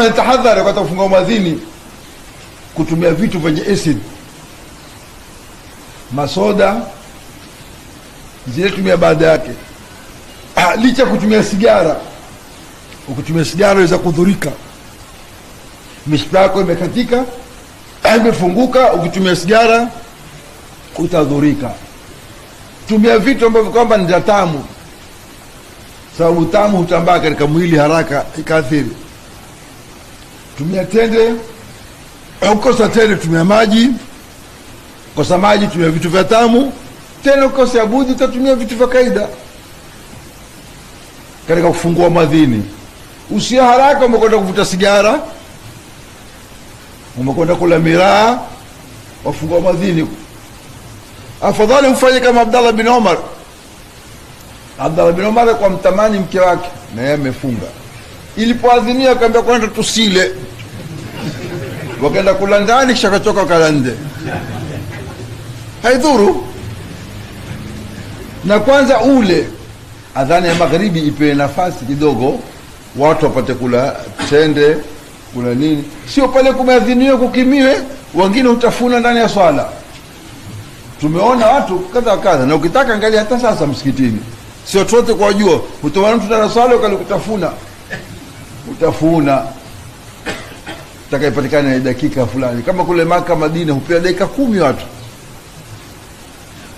tahadhari wakati kufungua mwadhini kutumia vitu vyenye acid, masoda zile tumia baada yake. Licha kutumia sigara, ukitumia sigara unaweza kudhurika, mishipa yako imekatika, imefunguka. Ukitumia sigara utadhurika. Tumia vitu ambavyo kwamba ni tamu, sababu tamu hutambaa katika mwili haraka ikaathiri. Tumia tende, ukosa tende tumia maji, kosa maji tumia vitu vya tamu, tena ukosa abudi utatumia vitu vya kaida katika kufungua madhini. Usia haraka umekwenda kuvuta sigara, umekwenda kula miraa, wafungua madhini. Afadhali ufanye kama Abdallah bin Omar. Abdallah bin Omar kwa mtamani mke wake na yeye amefunga, ilipoadhinia akaambia kwenda tusile, wakaenda kula ndani, kisha katoka wakala nje. Haidhuru. Na kwanza ule adhani ya magharibi ipe nafasi kidogo, watu wapate kula tende, kula nini, sio pale kumeadhiniwa kukimiwe, wengine utafuna ndani ya swala. Tumeona watu kadha kadha, na ukitaka angalia hata sasa msikitini, sio tote kwa jua, utaona mtu ndani ya swala ukali kutafuna, utafuna takayepatikana dakika fulani. Kama kule Maka Madina hupewa dakika 10 watu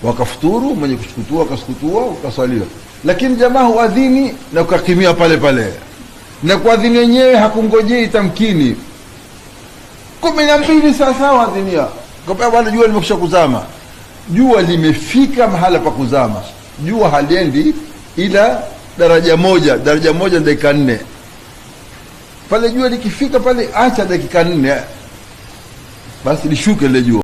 wakafuturu, mwenye kusukutua akasukutua, ukaswaliwa. Lakini jamaa huadhini na ukakimia pale pale, na kuadhini wenyewe hakungojei tamkini. 12 sasa waadhinia, kwa bwana jua limekwisha kuzama. Jua limefika mahala pa kuzama, jua haliendi ila daraja moja dakika 4. Pale jua likifika pale, acha dakika 4 basi lishuke ile jua.